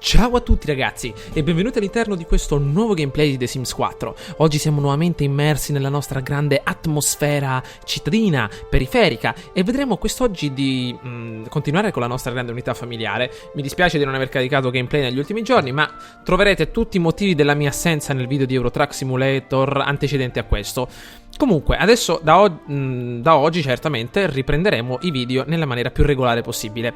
Ciao a tutti ragazzi e benvenuti all'interno di questo nuovo gameplay di The Sims 4. Oggi siamo nuovamente immersi nella nostra grande atmosfera cittadina, periferica, e vedremo quest'oggi di continuare con la nostra grande unità familiare. Mi dispiace di non aver caricato gameplay negli ultimi giorni, ma troverete tutti i motivi della mia assenza nel video di Euro Truck Simulator antecedente a questo. Comunque, adesso da oggi certamente riprenderemo i video nella maniera più regolare possibile.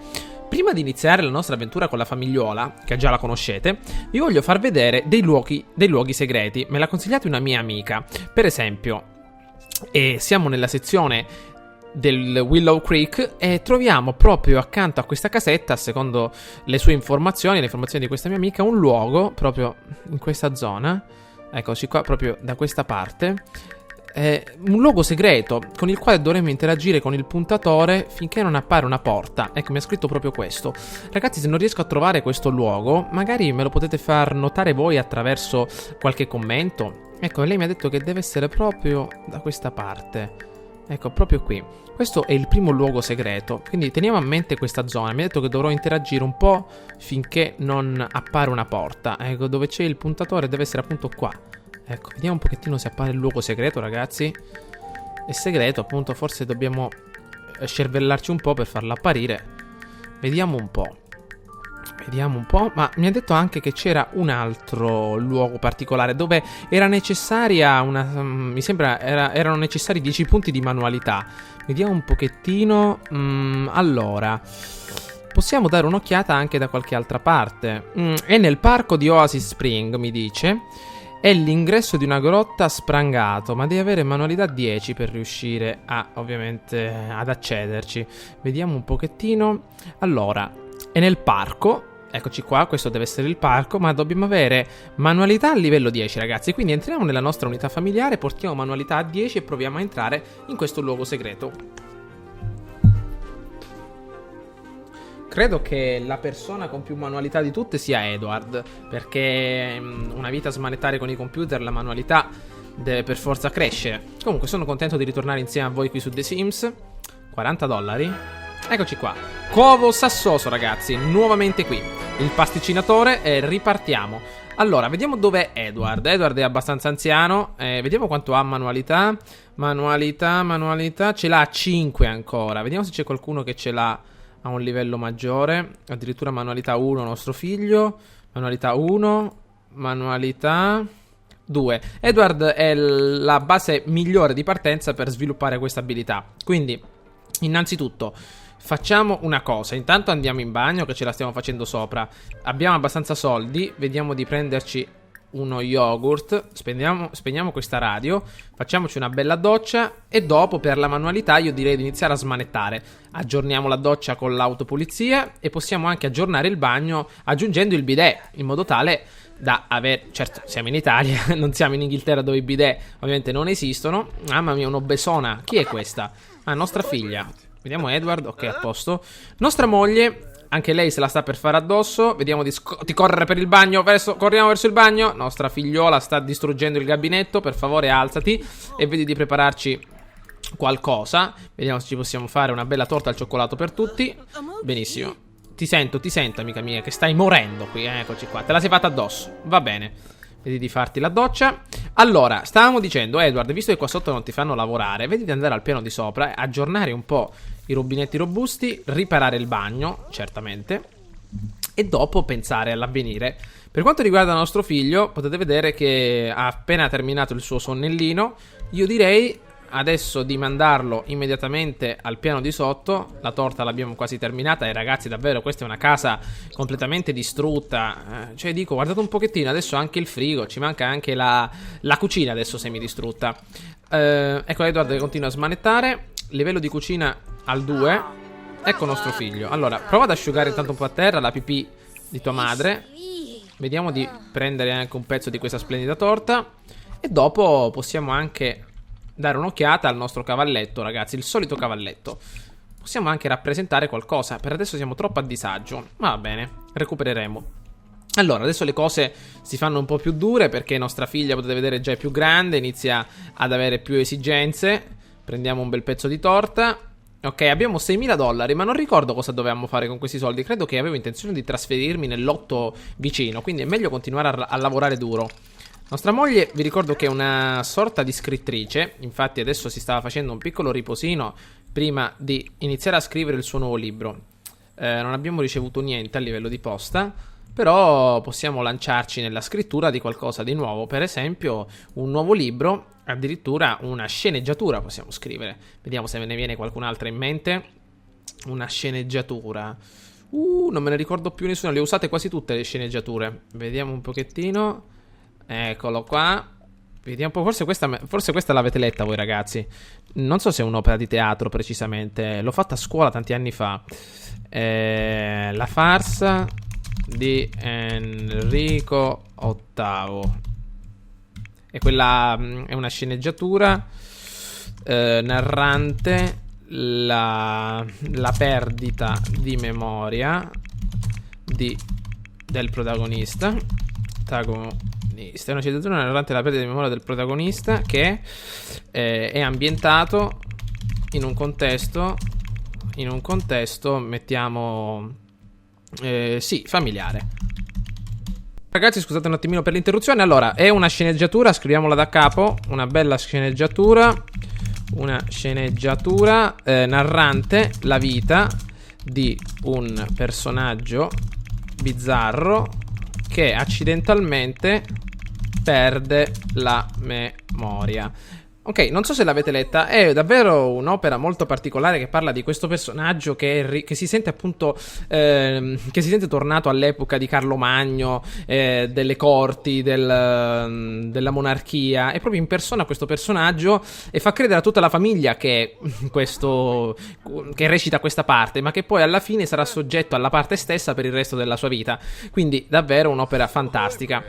Prima di iniziare la nostra avventura con la famigliuola, che già la conoscete, vi voglio far vedere dei luoghi segreti. Me l'ha consigliato una mia amica. Per esempio, siamo nella sezione del Willow Creek e troviamo proprio accanto a questa casetta, secondo le sue informazioni, le informazioni di questa mia amica, un luogo proprio in questa zona. Eccoci qua, proprio da questa parte. Un luogo segreto con il quale dovremmo interagire con il puntatore finché non appare una porta. Ecco, mi ha scritto proprio questo. Ragazzi, se non riesco a trovare questo luogo, magari me lo potete far notare voi attraverso qualche commento. Ecco, lei mi ha detto che deve essere proprio da questa parte. Ecco, proprio qui. Questo è il primo luogo segreto, quindi teniamo a mente questa zona. Mi ha detto che dovrò interagire un po' finché non appare una porta. Ecco, dove c'è il puntatore deve essere appunto qua. Ecco, vediamo un pochettino se appare il luogo segreto, ragazzi. È segreto, appunto, forse dobbiamo scervellarci un po' per farlo apparire. Vediamo un po'. Ma mi ha detto anche che c'era un altro luogo particolare dove era necessaria mi sembra erano necessari 10 punti di manualità. Vediamo un pochettino. Allora, possiamo dare un'occhiata anche da qualche altra parte. È nel parco di Oasis Spring, mi dice. È l'ingresso di una grotta sprangato, ma devi avere manualità 10 per riuscire ovviamente ad accederci. Vediamo un pochettino. Allora, è nel parco. Eccoci qua, questo deve essere il parco, ma dobbiamo avere manualità a livello 10, ragazzi. Quindi entriamo nella nostra unità familiare, portiamo manualità a 10 e proviamo a entrare in questo luogo segreto. Credo che la persona con più manualità di tutte sia Edward, perché una vita a smanettare con i computer, la manualità deve per forza crescere. Comunque sono contento di ritornare insieme a voi qui su The Sims. $40. Eccoci qua. Covo Sassoso, ragazzi, nuovamente qui. Il pasticcinatore e ripartiamo. Allora, vediamo dov'è Edward. Edward è abbastanza anziano. Vediamo quanto ha manualità. Manualità. Ce l'ha a 5 ancora. Vediamo se c'è qualcuno che ce l'ha a un livello maggiore. Addirittura manualità 1 nostro figlio. Manualità 1. Manualità 2. Edward è la base migliore di partenza per sviluppare questa abilità. Quindi, innanzitutto, facciamo una cosa. Intanto andiamo in bagno, che ce la stiamo facendo sopra. Abbiamo abbastanza soldi. Vediamo di prenderci uno yogurt. Spegniamo questa radio. Facciamoci una bella doccia. E dopo, per la manualità, io direi di iniziare a smanettare. Aggiorniamo la doccia con l'autopulizia. E possiamo anche aggiornare il bagno aggiungendo il bidet, in modo tale da avere... Certo, siamo in Italia, non siamo in Inghilterra, dove i bidet ovviamente non esistono. Mamma mia, un'obesona. Chi è questa? Ah, nostra figlia. Vediamo Edward, ok, a posto. Nostra moglie, anche lei se la sta per fare addosso. Vediamo di correre per il bagno. Corriamo verso il bagno. Nostra figliola sta distruggendo il gabinetto. Per favore, alzati e vedi di prepararci qualcosa. Vediamo se ci possiamo fare una bella torta al cioccolato per tutti. Benissimo. Ti sento, amica mia, che stai morendo qui. Eccoci qua, te la sei fatta addosso. Va bene. Vedi di farti la doccia. Allora, stavamo dicendo, Edward, visto che qua sotto non ti fanno lavorare, vedi di andare al piano di sopra, aggiornare un po' i rubinetti robusti, riparare il bagno, certamente, e dopo pensare all'avvenire. Per quanto riguarda il nostro figlio, potete vedere che ha appena terminato il suo sonnellino. Io direi adesso di mandarlo immediatamente al piano di sotto. La torta l'abbiamo quasi terminata e ragazzi, davvero questa è una casa completamente distrutta. Cioè dico, guardate un pochettino, adesso anche il frigo, ci manca anche la cucina adesso semidistrutta. Ecco, Edward continua a smanettare. Livello di cucina al 2. Ecco nostro figlio. Allora, prova ad asciugare intanto un po' a terra la pipì di tua madre. Vediamo di prendere anche un pezzo di questa splendida torta. E dopo possiamo anche dare un'occhiata al nostro cavalletto, ragazzi, il solito cavalletto. Possiamo anche rappresentare qualcosa. Per adesso siamo troppo a disagio. Va bene, recupereremo. Allora, adesso le cose si fanno un po' più dure perché nostra figlia, potete vedere, già è più grande, inizia ad avere più esigenze. Prendiamo un bel pezzo di torta. Ok, abbiamo 6.000 dollari, ma non ricordo cosa dovevamo fare con questi soldi. Credo che avevo intenzione di trasferirmi nel lotto vicino, quindi è meglio continuare a lavorare duro. Nostra moglie, vi ricordo che è una sorta di scrittrice, infatti adesso si stava facendo un piccolo riposino prima di iniziare a scrivere il suo nuovo libro. Non abbiamo ricevuto niente a livello di posta, però possiamo lanciarci nella scrittura di qualcosa di nuovo, per esempio un nuovo libro, addirittura una sceneggiatura possiamo scrivere. Vediamo se me ne viene qualcun'altra in mente. Una sceneggiatura. Non me ne ricordo più nessuna, le ho usate quasi tutte le sceneggiature. Vediamo un pochettino. Eccolo qua. Vediamo un po'. Forse questa l'avete letta voi ragazzi. Non so se è un'opera di teatro precisamente. L'ho fatta a scuola tanti anni fa. La farsa di Enrico VIII. E quella è una sceneggiatura narrante la perdita di memoria del protagonista. È una sceneggiatura narrante la perdita di memoria del protagonista che è ambientato in un contesto mettiamo sì, familiare. Ragazzi, scusate un attimino per l'interruzione. Allora, è una sceneggiatura, scriviamola da capo. Una bella sceneggiatura. Una sceneggiatura narrante la vita di un personaggio bizzarro che accidentalmente perde la memoria. Ok, non so se l'avete letta, è davvero un'opera molto particolare che parla di questo personaggio che si sente appunto, che si sente tornato all'epoca di Carlo Magno, delle corti, della monarchia, e proprio impersona questo personaggio e fa credere a tutta la famiglia che recita questa parte, ma che poi alla fine sarà soggetto alla parte stessa per il resto della sua vita. Quindi davvero un'opera fantastica.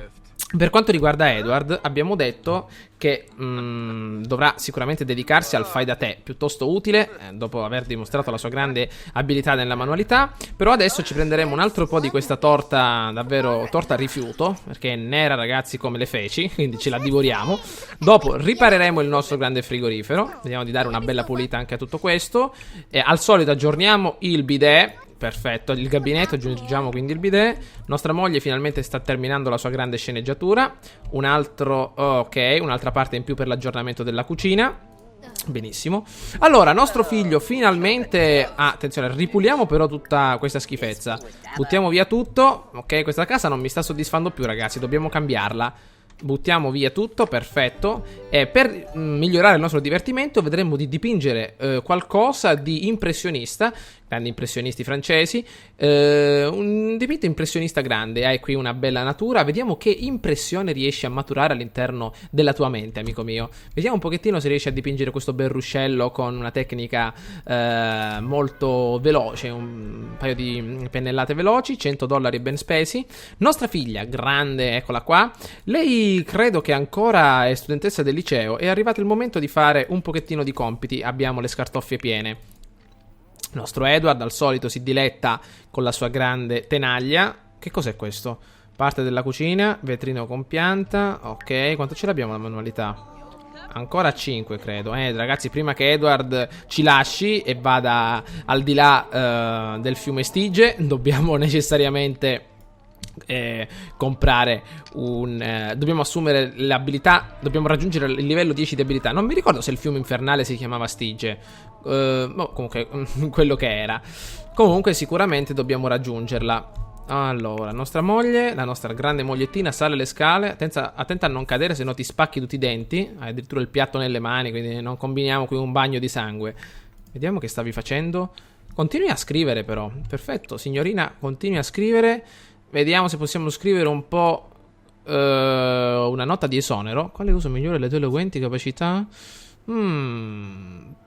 Per quanto riguarda Edward, abbiamo detto che dovrà sicuramente dedicarsi al fai da te, piuttosto utile, dopo aver dimostrato la sua grande abilità nella manualità. Però adesso ci prenderemo un altro po' di questa torta, davvero torta a rifiuto, perché è nera ragazzi come le feci, quindi ce la divoriamo. Dopo ripareremo il nostro grande frigorifero, vediamo di dare una bella pulita anche a tutto questo. E al solito aggiorniamo il bidet. Perfetto, il gabinetto, aggiungiamo quindi il bidet. Nostra moglie finalmente sta terminando la sua grande sceneggiatura. Un'altra parte in più per l'aggiornamento della cucina. Benissimo. Allora, nostro figlio finalmente attenzione, ripuliamo però tutta questa schifezza. Buttiamo via tutto. Ok, questa casa non mi sta soddisfando più ragazzi, dobbiamo cambiarla. Buttiamo via tutto, perfetto. E per migliorare il nostro divertimento vedremo di dipingere qualcosa di impressionista. Grandi impressionisti francesi. Un dipinto impressionista grande. Hai qui una bella natura. Vediamo che impressione riesci a maturare all'interno della tua mente, amico mio. Vediamo un pochettino se riesci a dipingere questo bel ruscello con una tecnica molto veloce. Un paio di pennellate veloci. $100 ben spesi. Nostra figlia, grande, eccola qua. Lei credo che ancora è studentessa del liceo. È arrivato il momento di fare un pochettino di compiti. Abbiamo le scartoffie piene. Il nostro Edward al solito si diletta con la sua grande tenaglia. Che cos'è questo? Parte della cucina, vetrino con pianta. Ok, quanto ce l'abbiamo la manualità? Ancora 5 credo. Ragazzi, prima che Edward ci lasci e vada al di là del fiume Stige, dobbiamo necessariamente comprare dobbiamo assumere le abilità. Dobbiamo raggiungere il livello 10 di abilità. Non mi ricordo se il fiume infernale si chiamava Stige. Comunque quello che era. Comunque sicuramente dobbiamo raggiungerla. Allora, nostra moglie, la nostra grande mogliettina sale le scale. Attenta a non cadere, se no ti spacchi tutti i denti. Hai addirittura il piatto nelle mani, quindi non combiniamo qui un bagno di sangue. Vediamo che stavi facendo. Continui a scrivere però. Perfetto, signorina, continui a scrivere. Vediamo se possiamo scrivere un po' una nota di esonero. Quale uso migliore le tue eloquenti capacità?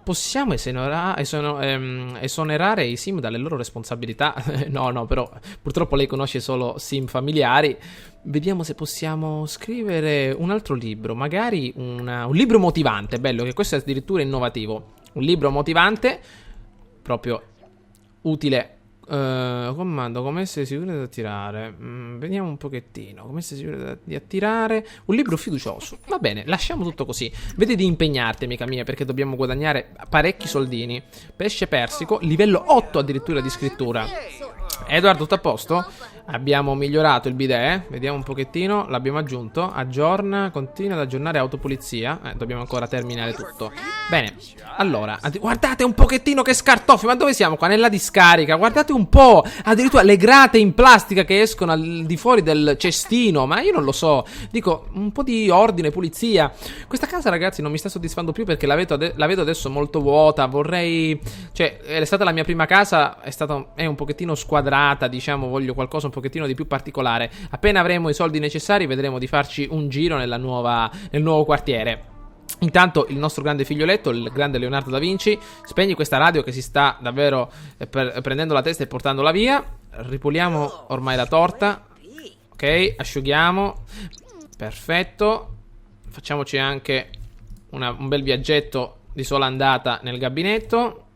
Possiamo esonerare i sim dalle loro responsabilità. No, però purtroppo lei conosce solo sim familiari. Vediamo se possiamo scrivere un altro libro. Magari un libro motivante. Bello, che questo è addirittura innovativo. Un libro motivante, proprio utile Comando, come essere sicuri di attirare. Vediamo un pochettino. Come essere sicuri di attirare. Un libro fiducioso. Va bene, lasciamo tutto così. Vedi di impegnarti, amica mia, perché dobbiamo guadagnare parecchi soldini. Pesce persico, livello 8 addirittura di scrittura. Edward, tutto a posto? Abbiamo migliorato il bidet, vediamo un pochettino, l'abbiamo aggiunto. Aggiorna, continua ad aggiornare autopulizia. Dobbiamo ancora terminare tutto. Bene, allora, guardate un pochettino che scartoffi. Ma dove siamo qua? Nella discarica, guardate un po'. Addirittura le grate in plastica che escono al di fuori del cestino. Ma io non lo so, dico, un po' di ordine, pulizia. Questa casa, ragazzi, non mi sta soddisfando più perché la vedo adesso molto vuota. Vorrei, cioè, è stata la mia prima casa, è un pochettino squadrata, diciamo. Voglio qualcosa un pochettino di più particolare. Appena avremo i soldi necessari vedremo di farci un giro nel nuovo quartiere. Intanto il nostro grande figlioletto, il grande Leonardo da Vinci, spegni questa radio che si sta davvero prendendo la testa e portandola via. Ripuliamo ormai la torta. Ok, asciughiamo. Perfetto. Facciamoci anche un bel viaggetto di sola andata nel gabinetto,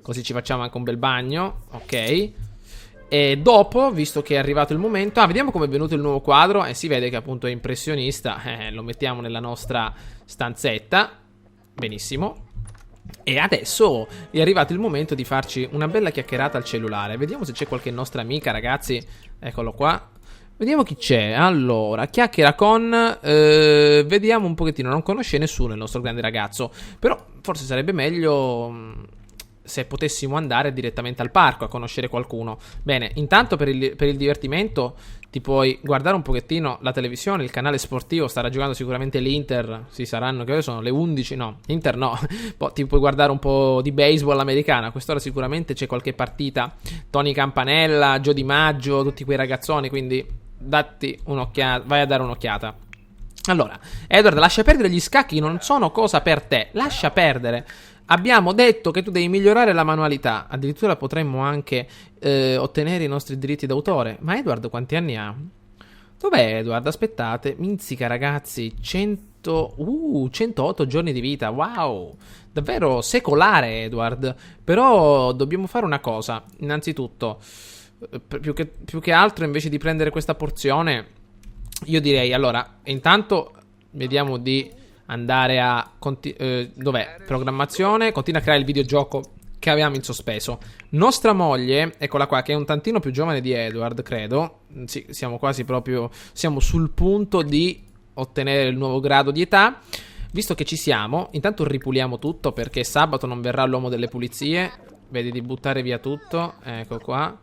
così ci facciamo anche un bel bagno. Ok. E dopo, visto che è arrivato il momento, vediamo come è venuto il nuovo quadro. Si vede che appunto è impressionista. Lo mettiamo nella nostra stanzetta. Benissimo. E adesso è arrivato il momento di farci una bella chiacchierata al cellulare. Vediamo se c'è qualche nostra amica, ragazzi. Eccolo qua. Vediamo chi c'è. Allora, chiacchiera con vediamo un pochettino. Non conosce nessuno il nostro grande ragazzo, però forse sarebbe meglio se potessimo andare direttamente al parco a conoscere qualcuno. Bene, intanto per il divertimento ti puoi guardare un pochettino la televisione, il canale sportivo. Starà giocando sicuramente l'Inter. Sì, saranno, che ore sono? Le 11? No, Inter no. Ti puoi guardare un po' di baseball americana. A quest'ora sicuramente c'è qualche partita. Tony Campanella, Gio Di Maggio, tutti quei ragazzoni, quindi datti un'occhiata, vai a dare un'occhiata. Allora, Edward, lascia perdere gli scacchi, non sono cosa per te. Lascia perdere. Abbiamo detto che tu devi migliorare la manualità. Addirittura potremmo anche ottenere i nostri diritti d'autore. Ma Edward quanti anni ha? Dov'è Edward? Aspettate. Minzica, ragazzi. 108 giorni di vita. Wow. Davvero secolare, Edward. Però dobbiamo fare una cosa. Innanzitutto, più che altro, invece di prendere questa porzione, io direi, allora, intanto vediamo di andare a dov'è? Programmazione. Continua a creare il videogioco che avevamo in sospeso. Nostra moglie, eccola qua, che è un tantino più giovane di Edward, credo. Sì, siamo quasi proprio, siamo sul punto di ottenere il nuovo grado di età. Visto che ci siamo, intanto ripuliamo tutto, perché sabato non verrà l'uomo delle pulizie. Vedi di buttare via tutto. Ecco qua.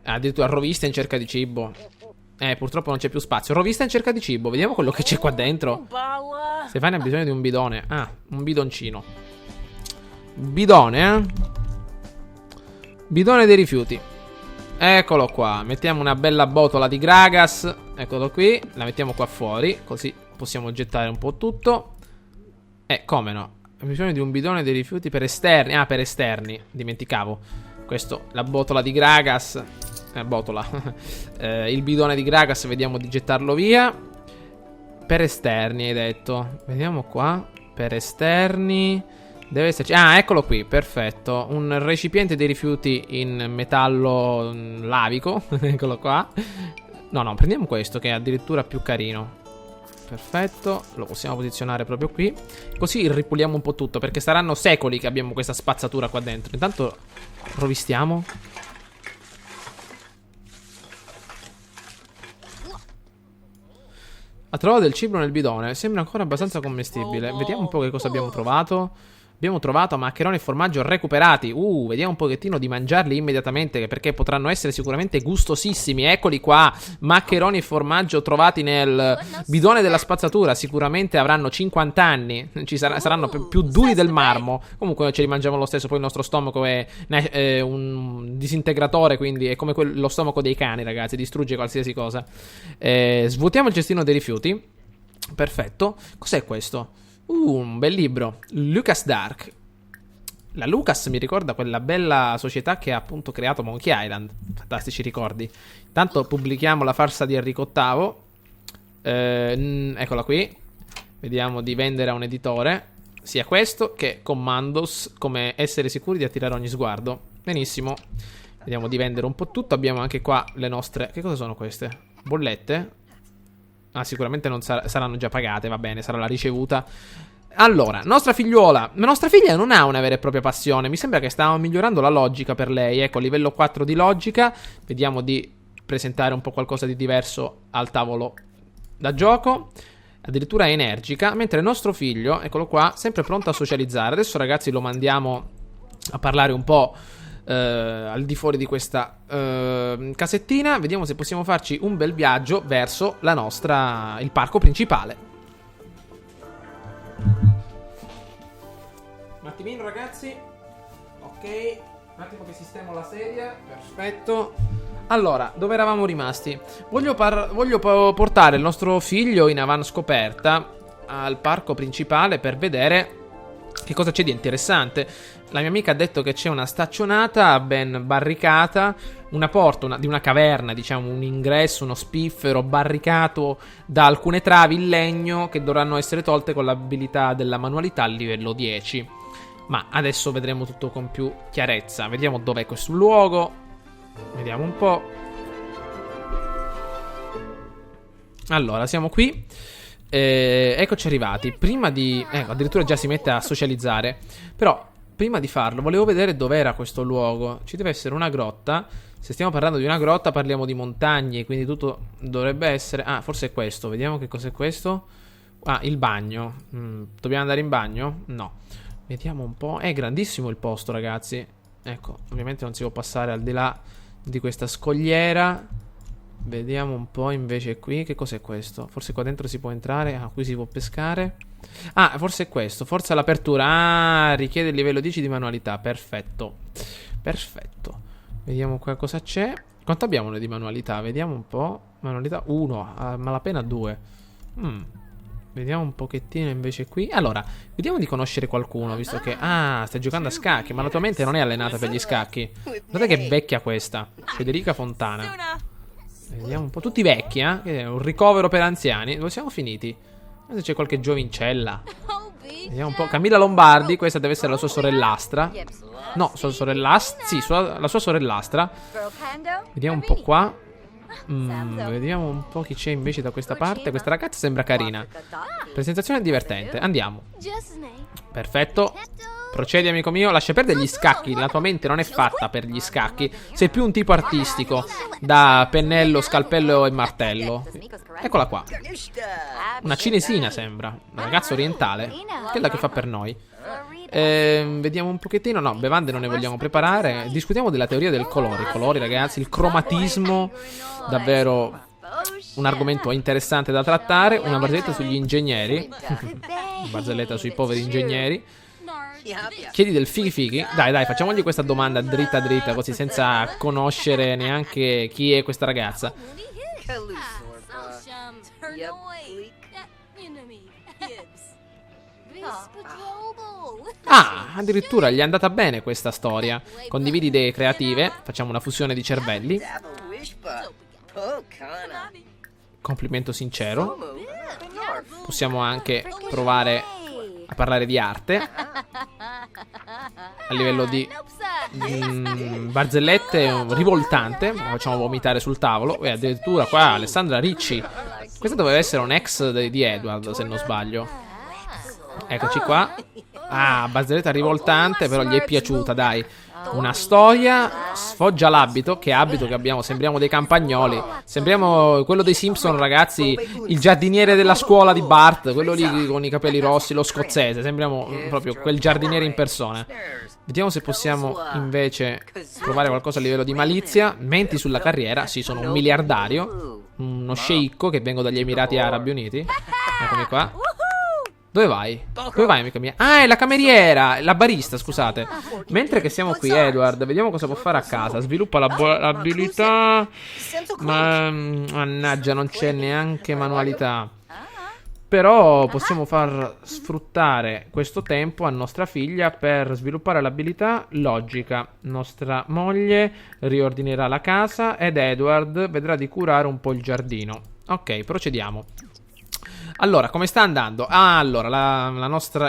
Addirittura rovista in cerca di cibo. Purtroppo non c'è più spazio. Rovista in cerca di cibo. Vediamo quello che c'è qua dentro. Stefania ha bisogno di un bidone. Un bidoncino. Bidone, Bidone dei rifiuti. Eccolo qua. Mettiamo una bella botola di Gragas. Eccolo qui. La mettiamo qua fuori, così possiamo gettare un po' tutto. Come no? Ho bisogno di un bidone dei rifiuti per esterni. Per esterni. Dimenticavo. Questo, la botola di Gragas. Botola. Il bidone di Gragas, vediamo di gettarlo via. Per esterni, hai detto. Vediamo qua. Per esterni. Deve esserci. Eccolo qui, perfetto. Un recipiente dei rifiuti in metallo lavico. Eccolo qua. No, prendiamo questo che è addirittura più carino. Perfetto, lo possiamo posizionare proprio qui. Così ripuliamo un po' tutto, perché saranno secoli che abbiamo questa spazzatura qua dentro. Intanto rovistiamo. Ha trovato del cibo nel bidone. Sembra ancora abbastanza commestibile. Vediamo un po' che cosa abbiamo trovato. Abbiamo trovato maccheroni e formaggio recuperati. Vediamo un pochettino di mangiarli immediatamente, perché potranno essere sicuramente gustosissimi. Eccoli qua, maccheroni e formaggio trovati nel bidone della spazzatura. Sicuramente avranno 50 anni. Saranno più duri del marmo. Comunque ce li mangiamo lo stesso. Poi il nostro stomaco è un disintegratore, quindi è come lo stomaco dei cani, ragazzi. Distrugge qualsiasi cosa. Svuotiamo il cestino dei rifiuti. Perfetto. Cos'è questo? Un bel libro. Lucas Dark. La Lucas mi ricorda quella bella società che ha appunto creato Monkey Island. Fantastici ricordi. Intanto pubblichiamo la farsa di Enrico VIII. Eccola qui. Vediamo di vendere a un editore sia questo che Commandos, come essere sicuri di attirare ogni sguardo. Benissimo. Vediamo di vendere un po' tutto. Abbiamo anche qua le nostre... Che cosa sono queste? Bollette? Ah, sicuramente non saranno già pagate, va bene, sarà la ricevuta. Allora, nostra figliuola. Ma nostra figlia non ha una vera e propria passione. Mi sembra che stiamo migliorando la logica per lei. Ecco, livello 4 di logica. Vediamo di presentare un po' qualcosa di diverso al tavolo da gioco. Addirittura è energica. Mentre il nostro figlio, eccolo qua, sempre pronto a socializzare. Adesso ragazzi lo mandiamo a parlare un po' al di fuori di questa casettina. Vediamo se possiamo farci un bel viaggio verso il parco principale. Un attimino ragazzi. Ok, un attimo che sistemo la sedia. Perfetto. Allora, dove eravamo rimasti? Voglio portare il nostro figlio in avanscoperta al parco principale per vedere che cosa c'è di interessante. La mia amica ha detto che c'è una staccionata ben barricata, una porta di una caverna, diciamo un ingresso, uno spiffero barricato da alcune travi in legno che dovranno essere tolte con l'abilità della manualità al livello 10. Ma adesso vedremo tutto con più chiarezza. Vediamo dov'è questo luogo. Vediamo un po'. Allora, siamo qui. Eccoci arrivati. Prima di... Ecco, addirittura già si mette a socializzare. Però, prima di farlo, volevo vedere dov'era questo luogo. Ci deve essere una grotta. Se stiamo parlando di una grotta, parliamo di montagne. Quindi tutto dovrebbe essere... Ah, forse è questo. Vediamo che cos'è questo. Ah, il bagno. Dobbiamo andare in bagno? No. Vediamo un po'. È grandissimo il posto, ragazzi. Ecco, ovviamente non si può passare al di là di questa scogliera. Vediamo un po' invece qui. Che cos'è questo? Forse qua dentro si può entrare. Ah, qui si può pescare. Ah, forse è questo. Forza l'apertura. Ah, richiede il livello 10 di manualità. Perfetto. Perfetto. Vediamo qua cosa c'è. Quanto abbiamo noi di manualità? Vediamo un po'. Manualità 1. A malapena 2. Vediamo un pochettino invece qui. Allora, vediamo di conoscere qualcuno, visto che... Ah, stai giocando a scacchi, ma la tua mente non è allenata per gli scacchi. Guardate che vecchia questa. Federica Fontana. Vediamo un po'. Tutti vecchi, eh? Che è un ricovero per anziani. Dove siamo finiti? Se c'è qualche giovincella. Vediamo un po'. Camilla Lombardi, questa deve essere la sua sorellastra. No, sua sorellastra. Sì, la sua sorellastra. Vediamo un po' qua. Vediamo un po' chi c'è invece da questa parte. Questa ragazza sembra carina. Presentazione divertente. Andiamo. Perfetto. Procedi amico mio. Lascia perdere gli scacchi. La tua mente non è fatta per gli scacchi. Sei più un tipo artistico. Da pennello, scalpello e martello. Eccola qua. Una cinesina sembra. Una ragazza orientale. Quella che fa per noi. Vediamo un pochettino. No, bevande non ne vogliamo preparare. Discutiamo della teoria del colore. I colori ragazzi. Il cromatismo. Davvero un argomento interessante da trattare. Una barzelletta sugli ingegneri. Una barzelletta sui poveri ingegneri. Chiedi del fighi fighi. Dai, facciamogli questa domanda dritta dritta, così senza conoscere neanche chi è questa ragazza. Ah, addirittura gli è andata bene questa storia. Condividi idee creative. Facciamo una fusione di cervelli. Complimento sincero. Possiamo anche provare a parlare di arte a livello di barzellette rivoltante. Lo facciamo vomitare sul tavolo. E addirittura qua Alessandra Ricci. Questa doveva essere un ex di Edward, se non sbaglio. Eccoci qua. Ah, barzelletta rivoltante, però gli è piaciuta, dai. Una storia. Sfoggia l'abito. Che abito che abbiamo? Sembriamo dei campagnoli. Sembriamo quello dei Simpson, ragazzi. Il giardiniere della scuola di Bart. Quello lì con i capelli rossi, lo scozzese. Sembriamo proprio quel giardiniere in persona. Vediamo se possiamo invece provare qualcosa a livello di malizia. Menti sulla carriera. Sì, sono un miliardario. Uno sceicco che vengo dagli Emirati Arabi Uniti. Eccomi qua. Dove vai? Dove vai, amica mia? Ah, è la cameriera, la barista, scusate. Mentre che siamo qui, Edward, vediamo cosa può fare a casa. Sviluppa l'abilità. Ma, mannaggia, non c'è neanche manualità. Però possiamo far sfruttare questo tempo a nostra figlia per sviluppare l'abilità logica. Nostra moglie riordinerà la casa ed Edward vedrà di curare un po' il giardino. Ok, procediamo. Allora, come sta andando? Ah, allora,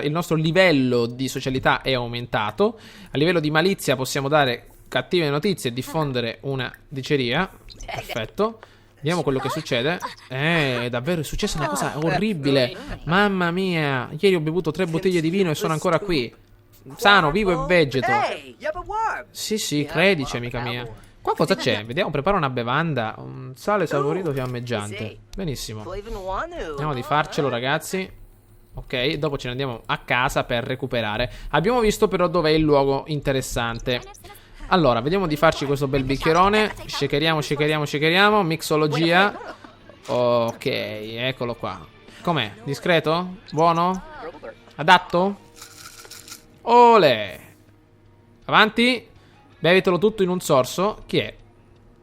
il nostro livello di socialità è aumentato. A livello di malizia possiamo dare cattive notizie e diffondere una diceria. Perfetto. Vediamo quello che succede. Davvero è successa una cosa orribile. Mamma mia. Ieri ho bevuto 3 bottiglie di vino e sono ancora qui. Sano, vivo e vegeto. Sì, credici, amica mia. Qua cosa c'è? Vediamo, prepara una bevanda. Un sale saporito fiammeggiante. Benissimo. Andiamo di farcelo, ragazzi. Ok, dopo ce ne andiamo a casa per recuperare. Abbiamo visto però dov'è il luogo interessante. Allora, vediamo di farci questo bel bicchierone. Shakeriamo. Mixologia. Ok, eccolo qua. Com'è? Discreto? Buono? Adatto? Ole! Avanti. Bevitelo tutto in un sorso. Chi è?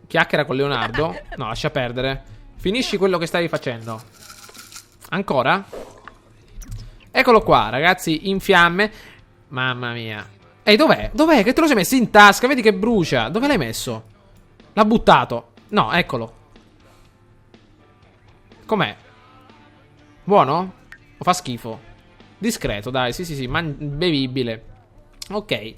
Chiacchiera con Leonardo? No, lascia perdere. Finisci quello che stavi facendo. Ancora? Eccolo qua, ragazzi, in fiamme. Mamma mia. Ehi, dov'è? Dov'è? Che te lo sei messo in tasca? Vedi che brucia. Dove l'hai messo? L'ha buttato. No, eccolo. Com'è? Buono? O fa schifo? Discreto, dai, sì, bevibile. Ok.